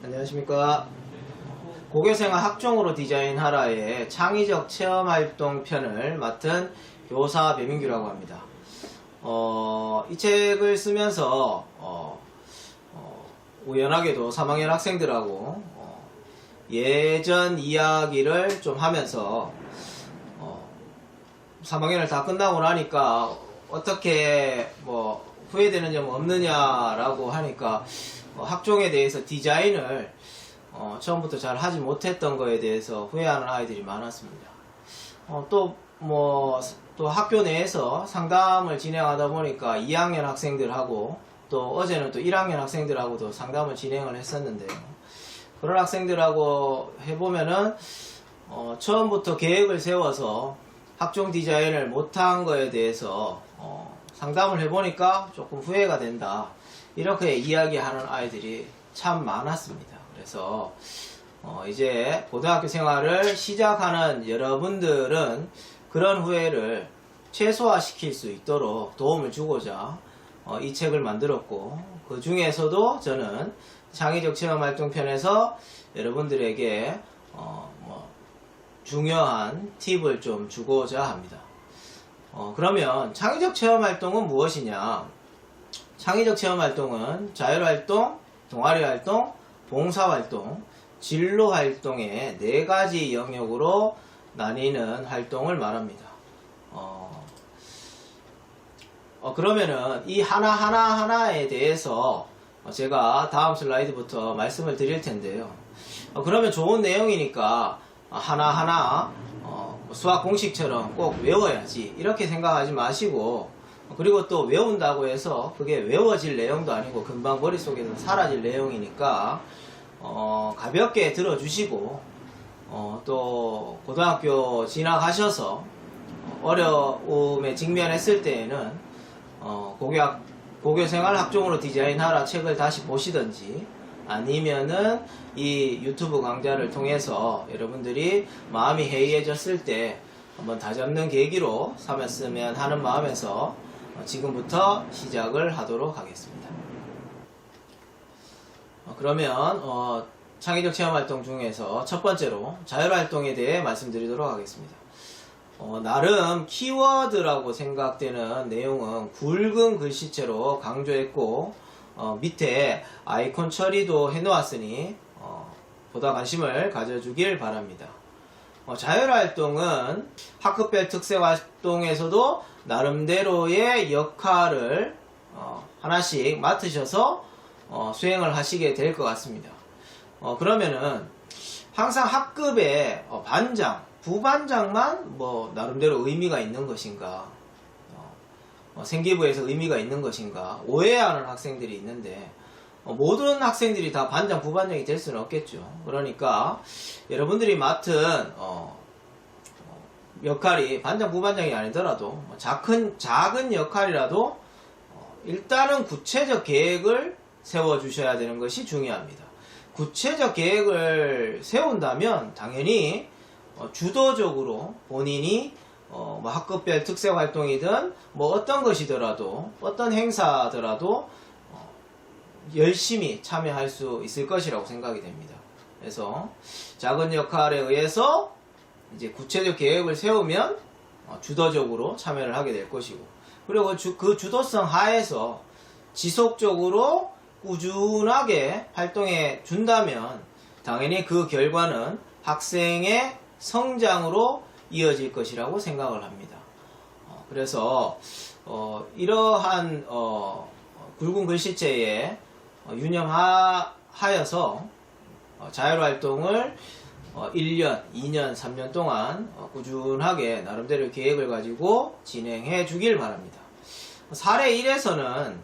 안녕하십니까. 고교생활 학종으로 디자인하라의 창의적 체험활동 편을 맡은 교사 배민규라고 합니다. 이 책을 쓰면서 우연하게도 3학년 학생들하고 예전 이야기를 좀 하면서 3학년을 다 끝나고 나니까 어떻게 후회되는 점 없느냐라고 하니까 학종에 대해서 디자인을 처음부터 잘 하지 못했던 거에 대해서 후회하는 아이들이 많았습니다. 또 학교 내에서 상담을 진행하다 보니까 2학년 학생들하고 또 어제는 또 1학년 학생들하고도 상담을 진행을 했었는데요. 그런 학생들하고 해보면은 처음부터 계획을 세워서 학종 디자인을 못한 거에 대해서 상담을 해보니까 조금 후회가 된다, 이렇게 이야기하는 아이들이 참 많았습니다. 그래서 이제 고등학교 생활을 시작하는 여러분들은 그런 후회를 최소화시킬 수 있도록 도움을 주고자 이 책을 만들었고, 그 중에서도 저는 창의적 체험활동 편에서 여러분들에게 중요한 팁을 좀 주고자 합니다. 그러면 창의적 체험활동은 무엇이냐? 창의적 체험활동은 자율활동, 동아리활동, 봉사활동, 진로활동의 4가지 영역으로 나뉘는 활동을 말합니다. 그러면은 이 하나하나에 대해서 제가 다음 슬라이드부터 말씀을 드릴 텐데요. 그러면 좋은 내용이니까 하나하나 수학 공식처럼 꼭 외워야지, 이렇게 생각하지 마시고, 그리고 또 외운다고 해서 그게 외워질 내용도 아니고 금방 머릿속에서 사라질 내용이니까 가볍게 들어주시고, 또 고등학교 지나가셔서 어려움에 직면했을 때에는 고교생활 학종으로 디자인하라 책을 다시 보시든지, 아니면은 이 유튜브 강좌를 통해서 여러분들이 마음이 해이해졌을 때 한번 다잡는 계기로 삼았으면 하는 마음에서 지금부터 시작을 하도록 하겠습니다. 그러면 창의적 체험활동 중에서 첫 번째로 자율활동에 대해 말씀드리도록 하겠습니다. 나름 키워드라고 생각되는 내용은 굵은 글씨체로 강조했고, 밑에 아이콘 처리도 해놓았으니 보다 관심을 가져주길 바랍니다. 자율활동은 학급별 특색활동에서도 나름대로의 역할을 하나씩 맡으셔서 수행을 하시게 될 것 같습니다. 그러면은 항상 학급에 반장, 부반장만 나름대로 의미가 있는 것인가, 생기부에서 의미가 있는 것인가 오해하는 학생들이 있는데, 모든 학생들이 다 반장, 부반장이 될 수는 없겠죠. 그러니까 여러분들이 맡은 역할이 반장, 부반장이 아니더라도 작은 역할이라도 일단은 구체적 계획을 세워주셔야 되는 것이 중요합니다. 구체적 계획을 세운다면 당연히 주도적으로 본인이 학급별 특색활동이든 어떤 것이더라도, 어떤 행사더라도 열심히 참여할 수 있을 것이라고 생각이 됩니다. 그래서 작은 역할에 의해서 이제 구체적 계획을 세우면 주도적으로 참여를 하게 될 것이고, 그리고 그 주도성 하에서 지속적으로 꾸준하게 활동해 준다면 당연히 그 결과는 학생의 성장으로 이어질 것이라고 생각을 합니다. 그래서 이러한 굵은 글씨체에 유념하여서 자율활동을 1년, 2년, 3년 동안 꾸준하게 나름대로 계획을 가지고 진행해 주길 바랍니다. 사례 1에서는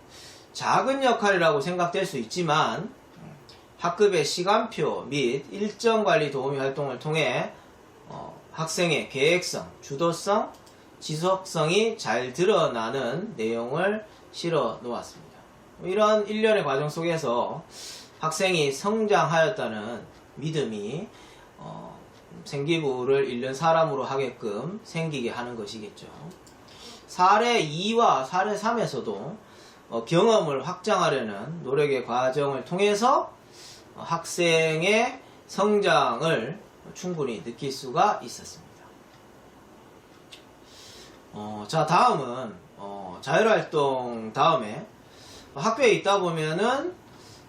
작은 역할이라고 생각될 수 있지만 학급의 시간표 및 일정 관리 도우미 활동을 통해 학생의 계획성, 주도성, 지속성이 잘 드러나는 내용을 실어 놓았습니다. 이런 일련의 과정 속에서 학생이 성장하였다는 믿음이 생기부를 잃는 사람으로 하게끔 생기게 하는 것이겠죠. 사례 2와 사례 3에서도 경험을 확장하려는 노력의 과정을 통해서 학생의 성장을 충분히 느낄 수가 있었습니다. 자, 다음은 자율활동 다음에 학교에 있다 보면은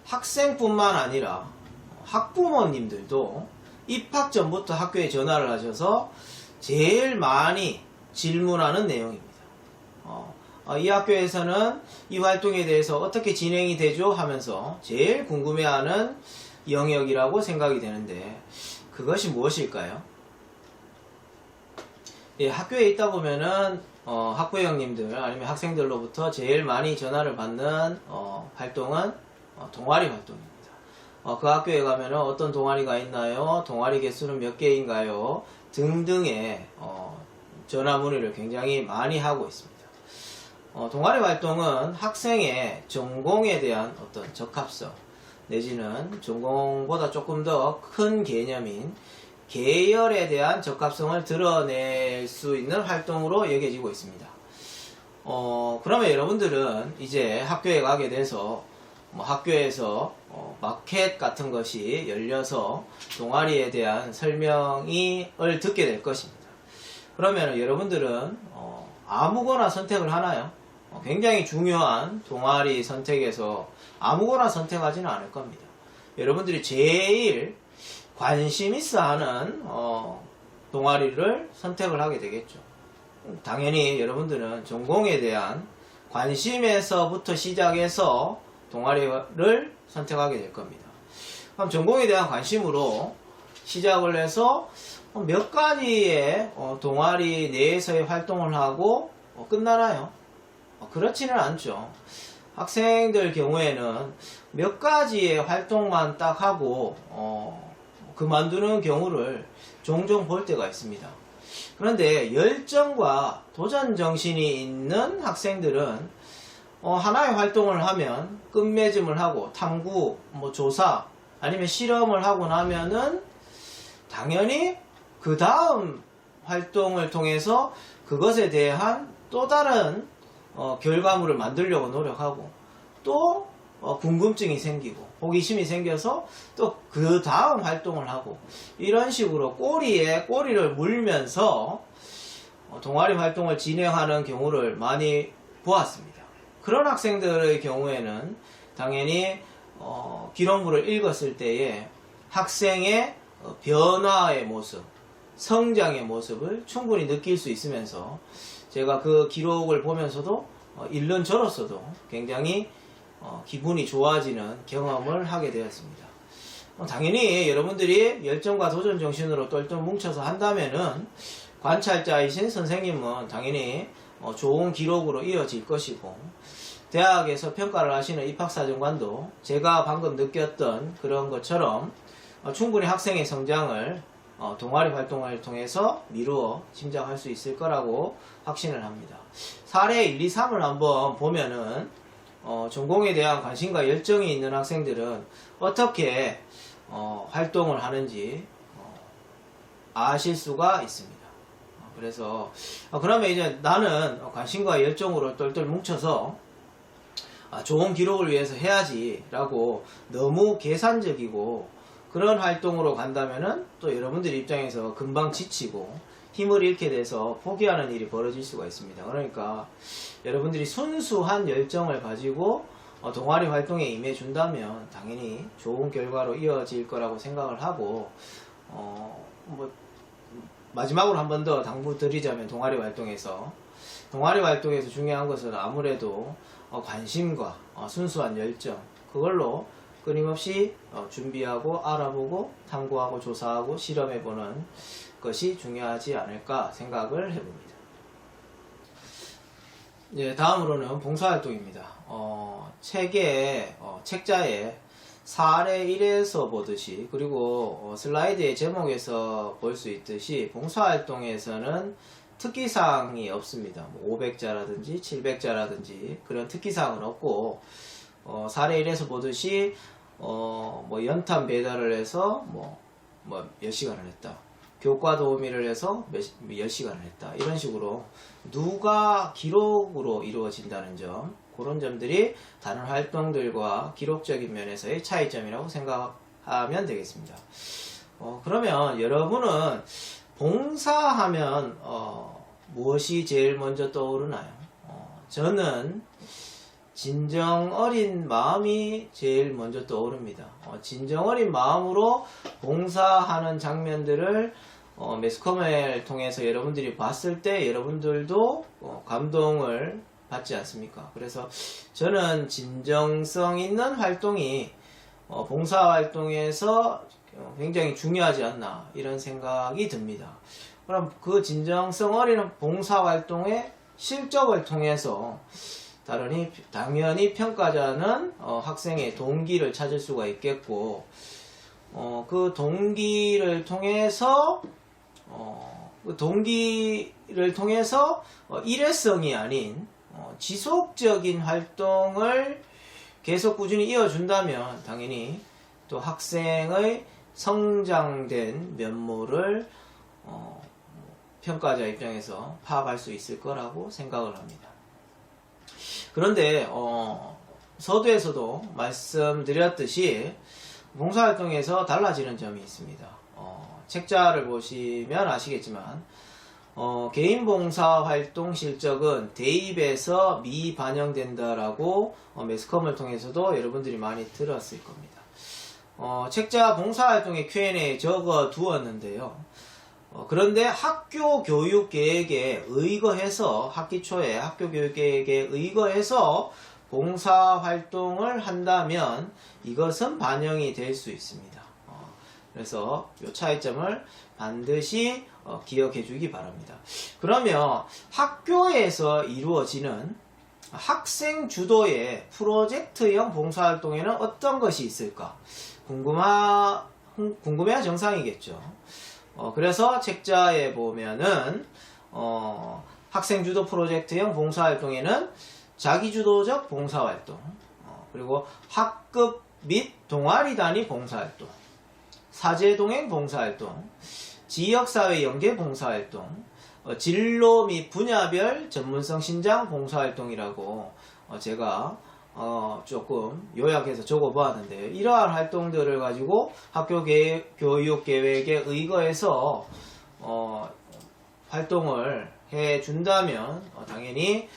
학생뿐만 아니라 학부모님들도 입학 전부터 학교에 전화를 하셔서 제일 많이 질문하는 내용입니다. 이 학교에서는 이 활동에 대해서 어떻게 진행이 되죠? 하면서 제일 궁금해하는 영역이라고 생각이 되는데 그것이 무엇일까요? 예, 학교에 있다 보면은 학부형님들 아니면 학생들로부터 제일 많이 전화를 받는 활동은 동아리 활동입니다. 그 학교에 가면은 어떤 동아리가 있나요? 동아리 개수는 몇 개인가요? 등등의 전화 문의를 굉장히 많이 하고 있습니다. 동아리 활동은 학생의 전공에 대한 어떤 적합성 내지는 전공보다 조금 더 큰 개념인 계열에 대한 적합성을 드러낼 수 있는 활동으로 여겨지고 있습니다. 그러면 여러분들은 이제 학교에 가게 돼서 학교에서 마켓 같은 것이 열려서 동아리에 대한 설명을 듣게 될 것입니다. 그러면 여러분들은 아무거나 선택을 하나요? 굉장히 중요한 동아리 선택에서 아무거나 선택하지는 않을 겁니다. 여러분들이 제일 관심 있어 하는 동아리를 선택을 하게 되겠죠. 당연히 여러분들은 전공에 대한 관심에서부터 시작해서 동아리를 선택하게 될 겁니다. 그럼 전공에 대한 관심으로 시작을 해서 몇 가지의 동아리 내에서의 활동을 하고 끝나나요? 그렇지는 않죠. 학생들 경우에는 몇 가지의 활동만 딱 하고 그만두는 경우를 종종 볼 때가 있습니다. 그런데 열정과 도전 정신이 있는 학생들은 하나의 활동을 하면 끝맺음을 하고 탐구, 조사 아니면 실험을 하고 나면은 당연히 그 다음 활동을 통해서 그것에 대한 또 다른 결과물을 만들려고 노력하고 또 궁금증이 생기고 호기심이 생겨서 또 그 다음 활동을 하고 이런 식으로 꼬리에 꼬리를 물면서 동아리 활동을 진행하는 경우를 많이 보았습니다. 그런 학생들의 경우에는 당연히 기록물을 읽었을 때에 학생의 변화의 모습, 성장의 모습을 충분히 느낄 수 있으면서 제가 그 기록을 보면서도 읽는 저로서도 굉장히 기분이 좋아지는 경험을 하게 되었습니다. 당연히 여러분들이 열정과 도전 정신으로 똘똘 뭉쳐서 한다면은 관찰자이신 선생님은 당연히 좋은 기록으로 이어질 것이고 대학에서 평가를 하시는 입학사정관도 제가 방금 느꼈던 그런 것처럼 충분히 학생의 성장을 동아리 활동을 통해서 미루어 짐작할 수 있을 거라고 확신을 합니다. 사례 1, 2, 3을 한번 보면은 전공에 대한 관심과 열정이 있는 학생들은 어떻게 활동을 하는지 아실 수가 있습니다. 그래서 그러면 이제 나는 관심과 열정으로 똘똘 뭉쳐서 좋은 기록을 위해서 해야지 라고 너무 계산적이고 그런 활동으로 간다면은 또 여러분들 입장에서 금방 지치고 힘을 잃게 돼서 포기하는 일이 벌어질 수가 있습니다. 그러니까 여러분들이 순수한 열정을 가지고 동아리 활동에 임해 준다면 당연히 좋은 결과로 이어질 거라고 생각을 하고 마지막으로 한 번 더 당부 드리자면 동아리 활동에서 중요한 것은 아무래도 관심과 순수한 열정 그걸로 끊임없이 준비하고 알아보고 탐구하고 조사하고 실험해보는 것이 중요하지 않을까 생각을 해봅니다. 예, 다음으로는 봉사활동입니다. 책자에 사례 1에서 보듯이 그리고 슬라이드의 제목에서 볼 수 있듯이 봉사활동에서는 특기사항이 없습니다. 500자라든지 700자라든지 그런 특기사항은 없고 사례 1에서 보듯이 연탄 배달을 해서 몇 시간을 했다. 교과 도우미를 해서 몇 시간을 했다. 이런 식으로 누가 기록으로 이루어진다는 점 그런 점들이 다른 활동들과 기록적인 면에서의 차이점이라고 생각합니다. 하면 되겠습니다. 그러면 여러분은 봉사하면 무엇이 제일 먼저 떠오르나요? 저는 진정 어린 마음이 제일 먼저 떠오릅니다. 진정 어린 마음으로 봉사하는 장면들을 매스컴을 통해서 여러분들이 봤을 때 여러분들도 감동을 받지 않습니까? 그래서 저는 진정성 있는 활동이 봉사활동에서 굉장히 중요하지 않나 이런 생각이 듭니다. 그럼 그 진정성 어린 봉사활동의 실적을 통해서 당연히 평가자는 학생의 동기를 찾을 수가 있겠고 그 동기를 통해서 일회성이 아닌 지속적인 활동을 계속 꾸준히 이어준다면 당연히 또 학생의 성장된 면모를 평가자 입장에서 파악할 수 있을 거라고 생각을 합니다. 그런데 서두에서도 말씀드렸듯이 봉사활동에서 달라지는 점이 있습니다. 책자를 보시면 아시겠지만 개인 봉사활동 실적은 대입에서 미반영된다라고 매스컴을 통해서도 여러분들이 많이 들었을 겁니다. 책자 봉사활동의 Q&A에 적어 두었는데요. 그런데 학교 교육 계획에 의거해서 학기 초에 학교 교육 계획에 의거해서 봉사활동을 한다면 이것은 반영이 될 수 있습니다. 그래서 이 차이점을 반드시 기억해 주기 바랍니다. 그러면 학교에서 이루어지는 학생 주도의 프로젝트형 봉사활동에는 어떤 것이 있을까? 궁금해야 정상이겠죠. 그래서 책자에 보면은 학생 주도 프로젝트형 봉사활동에는 자기주도적 봉사활동, 그리고 학급 및 동아리 단위 봉사활동, 사제동행 봉사활동, 지역사회 연계 봉사활동, 진로 및 분야별 전문성 신장 봉사활동이라고 제가 조금 요약해서 적어 보았는데요. 이러한 활동들을 가지고 학교 교육 계획에 의거해서 활동을 해 준다면 당연히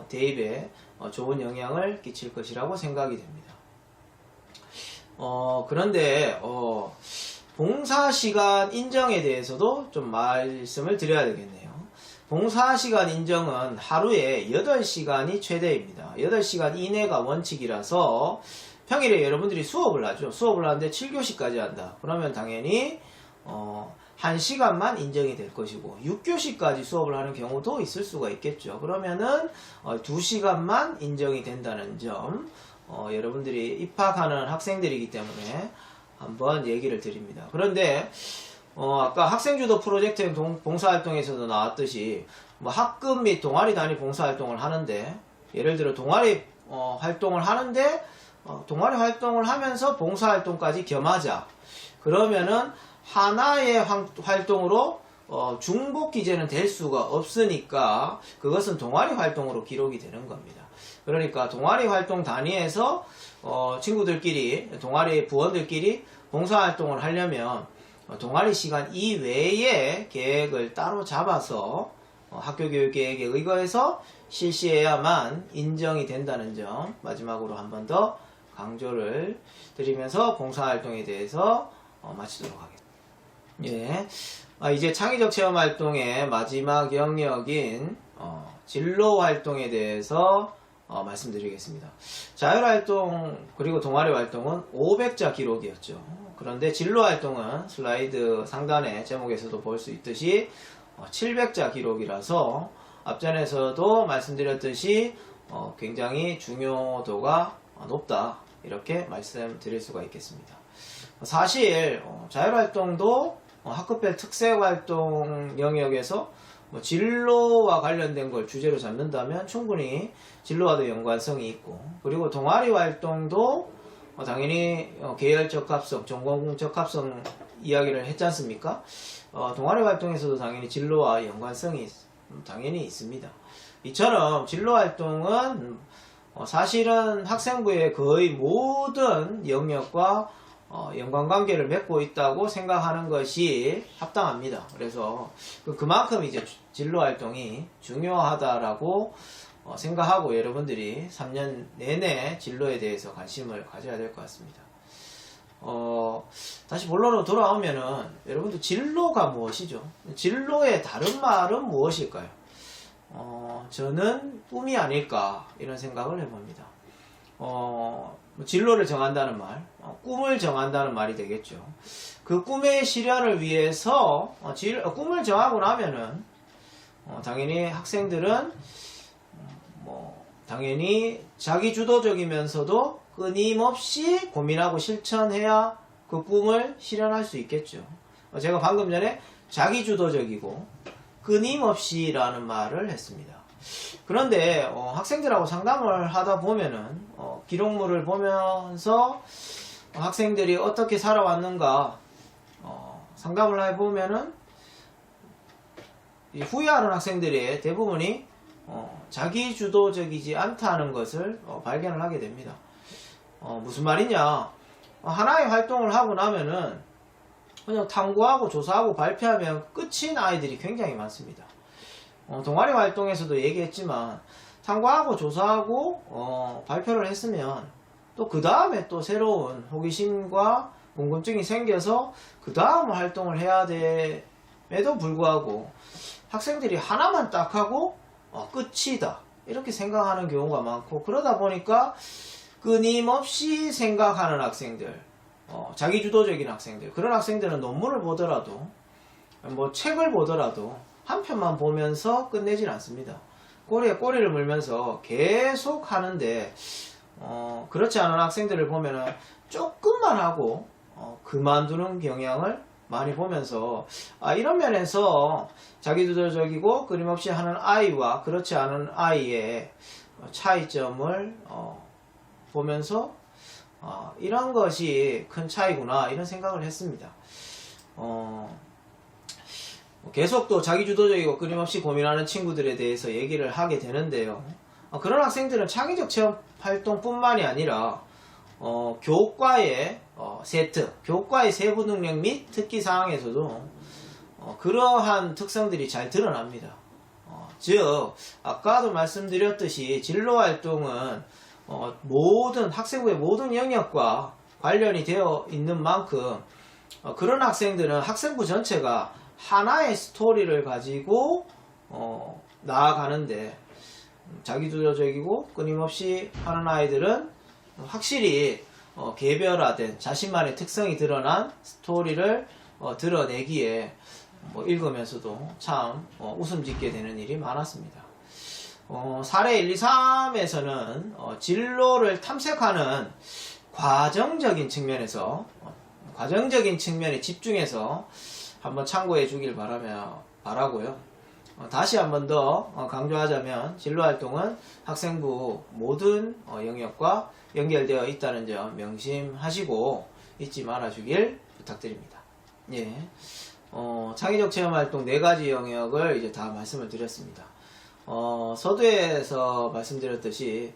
대입에 좋은 영향을 끼칠 것이라고 생각이 됩니다. 그런데 봉사시간 인정에 대해서도 좀 말씀을 드려야 되겠네요. 봉사시간 인정은 하루에 8시간이 최대입니다. 8시간 이내가 원칙이라서 평일에 여러분들이 수업을 하죠. 수업을 하는데 7교시까지 한다. 그러면 당연히 1시간만 인정이 될 것이고 6교시까지 수업을 하는 경우도 있을 수가 있겠죠. 그러면은 2시간만 인정이 된다는 점 여러분들이 입학하는 학생들이기 때문에 한번 얘기를 드립니다. 그런데 아까 학생주도 프로젝트 봉사활동에서도 나왔듯이 학급 및 동아리 단위 봉사활동을 하는데 예를 들어 동아리 활동을 하는데 동아리 활동을 하면서 봉사활동까지 겸하자. 그러면은 하나의 활동으로 중복 기재는 될 수가 없으니까 그것은 동아리 활동으로 기록이 되는 겁니다. 그러니까 동아리 활동 단위에서 친구들끼리 동아리 부원들끼리 봉사활동을 하려면 동아리 시간 이외에 계획을 따로 잡아서 학교 교육 계획에 의거해서 실시해야만 인정이 된다는 점 마지막으로 한 번 더 강조를 드리면서 봉사활동에 대해서 마치도록 하겠습니다. 예, 이제 창의적 체험활동의 마지막 영역인 진로활동에 대해서 말씀드리겠습니다. 자율활동 그리고 동아리 활동은 500자 기록이었죠. 그런데 진로활동은 슬라이드 상단의 제목에서도 볼 수 있듯이 700자 기록이라서 앞전에서도 말씀드렸듯이 굉장히 중요도가 높다 이렇게 말씀드릴 수가 있겠습니다. 사실 자율활동도 학급별 특색활동 영역에서 진로와 관련된 걸 주제로 잡는다면 충분히 진로와도 연관성이 있고 그리고 동아리 활동도 당연히 계열 적합성, 전공 적합성 이야기를 했지 않습니까? 동아리 활동에서도 당연히 진로와 연관성이 당연히 있습니다. 이처럼 진로 활동은 사실은 학생부의 거의 모든 영역과 연관관계를 맺고 있다고 생각하는 것이 합당합니다. 그래서 그만큼 이제 진로활동이 중요하다라고 생각하고 여러분들이 3년 내내 진로에 대해서 관심을 가져야 될 것 같습니다. 다시 본론으로 돌아오면은 여러분들 진로가 무엇이죠? 진로의 다른 말은 무엇일까요? 저는 꿈이 아닐까 이런 생각을 해봅니다. 진로를 정한다는 말, 꿈을 정한다는 말이 되겠죠. 그 꿈의 실현을 위해서 꿈을 정하고 나면은 당연히 학생들은 당연히 자기주도적이면서도 끊임없이 고민하고 실천해야 그 꿈을 실현할 수 있겠죠. 제가 방금 전에 자기주도적이고 끊임없이 라는 말을 했습니다. 그런데 학생들하고 상담을 하다 보면은 기록물을 보면서 학생들이 어떻게 살아왔는가 상담을 해보면은 후회하는 학생들의 대부분이 자기주도적이지 않다는 것을 발견을 하게 됩니다. 무슨 말이냐, 하나의 활동을 하고 나면은 그냥 탐구하고 조사하고 발표하면 끝인 아이들이 굉장히 많습니다. 동아리 활동에서도 얘기했지만 탐구하고 조사하고 발표를 했으면 또 그 다음에 또 새로운 호기심과 궁금증이 생겨서 그 다음 활동을 해야 됨에도 불구하고 학생들이 하나만 딱 하고 끝이다 이렇게 생각하는 경우가 많고, 그러다 보니까 끊임없이 생각하는 학생들, 자기주도적인 학생들, 그런 학생들은 논문을 보더라도 책을 보더라도 한 편만 보면서 끝내질 않습니다. 꼬리에 꼬리를 물면서 계속 하는데 그렇지 않은 학생들을 보면은 조금만 하고 그만두는 경향을 많이 보면서 이런 면에서 자기주도적이고 끊임없이 하는 아이와 그렇지 않은 아이의 차이점을 보면서 이런 것이 큰 차이구나 이런 생각을 했습니다. 계속 또 자기주도적이고 끊임없이 고민하는 친구들에 대해서 얘기를 하게 되는데요. 그런 학생들은 창의적 체험 활동뿐만이 아니라 교과의 세트, 교과의 세부 능력 및 특기 사항에서도 그러한 특성들이 잘 드러납니다. 즉 아까도 말씀드렸듯이 진로활동은 모든 학생부의 모든 영역과 관련이 되어 있는 만큼 그런 학생들은 학생부 전체가 하나의 스토리를 가지고 나아가는데, 자기주도적이고 끊임없이 하는 아이들은 확실히 개별화된 자신만의 특성이 드러난 스토리를 드러내기에 읽으면서도 참 웃음 짓게 되는 일이 많았습니다. 사례 1, 2, 3에서는 진로를 탐색하는 과정적인 측면에 집중해서 한번 참고해 주길 바라고요. 다시 한번 더 강조하자면 진로활동은 학생부 모든 영역과 연결되어 있다는 점 명심하시고 잊지 말아 주길 부탁드립니다. 예. 창의적 체험활동 4가지 영역을 이제 다 말씀을 드렸습니다. 서두에서 말씀드렸듯이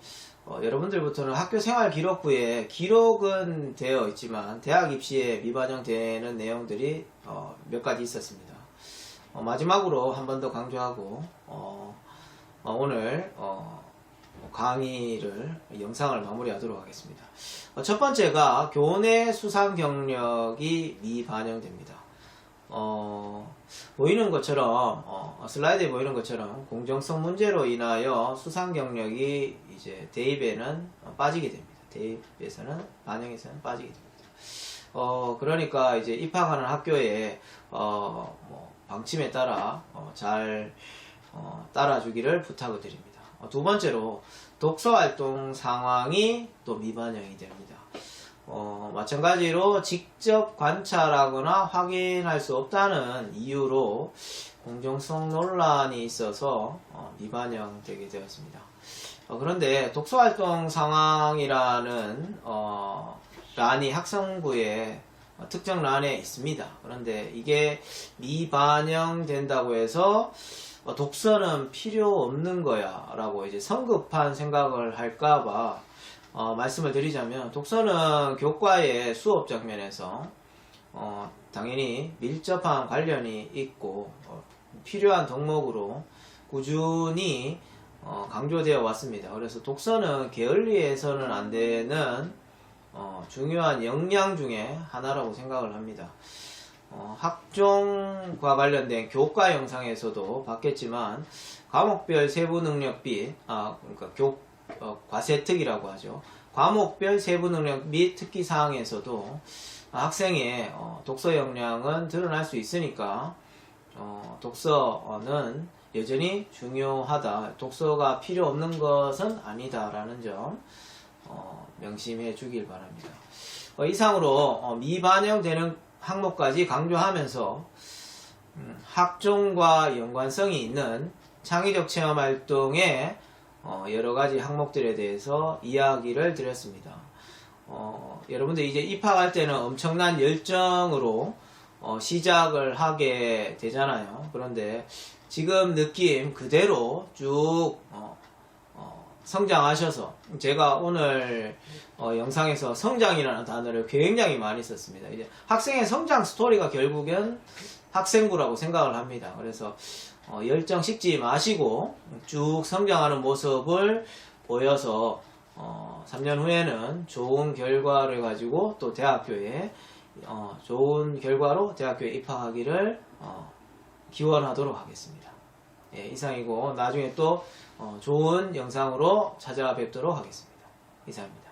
여러분들부터는 학교 생활 기록부에 기록은 되어 있지만 대학 입시에 미반영되는 내용들이 몇 가지 있었습니다. 마지막으로 한 번 더 강조하고 오늘 강의를 영상을 마무리하도록 하겠습니다. 첫 번째가 교내 수상 경력이 미반영됩니다. 보이는 것처럼 슬라이드에 보이는 것처럼 공정성 문제로 인하여 수상 경력이 이제 대입에는 빠지게 됩니다. 대입에서는 반영에서는 빠지게 됩니다. 그러니까 이제 입학하는 학교에 방침에 따라 잘 따라주기를 부탁을 드립니다. 두 번째로 독서활동 상황이 또 미반영이 됩니다. 마찬가지로 직접 관찰하거나 확인할 수 없다는 이유로 공정성 논란이 있어서 미반영되게 되었습니다. 그런데 독서활동 상황이라는 란이 학생부에 특정 란에 있습니다. 그런데 이게 미반영된다고 해서 독서는 필요 없는 거야 라고 이제 성급한 생각을 할까봐 말씀을 드리자면 독서는 교과의 수업 장면에서 당연히 밀접한 관련이 있고 필요한 덕목으로 꾸준히 강조되어 왔습니다. 그래서 독서는 게을리해서는 안 되는 중요한 역량 중에 하나라고 생각을 합니다. 학종과 관련된 교과 영상에서도 봤겠지만 과목별 세부 능력 및 그러니까 과세특이라고 하죠. 과목별 세부 능력 및 특기 사항에서도 학생의 독서 역량은 드러날 수 있으니까 독서는 여전히 중요하다. 독서가 필요 없는 것은 아니다라는 점 명심해 주길 바랍니다. 이상으로 미반영되는 항목까지 강조하면서 학종과 연관성이 있는 창의적 체험 활동의 여러가지 항목들에 대해서 이야기를 드렸습니다. 여러분들 이제 입학할 때는 엄청난 열정으로 시작을 하게 되잖아요. 그런데 지금 느낌 그대로 쭉 성장하셔서, 제가 오늘 영상에서 성장이라는 단어를 굉장히 많이 썼습니다. 이제 학생의 성장 스토리가 결국엔 학생부라고 생각을 합니다. 그래서 열정 식지 마시고 쭉 성장하는 모습을 보여서 3년 후에는 좋은 결과를 가지고 또 대학교에 좋은 결과로 대학교에 입학하기를 기원하도록 하겠습니다. 예, 이상이고 나중에 또 좋은 영상으로 찾아뵙도록 하겠습니다. 이상입니다.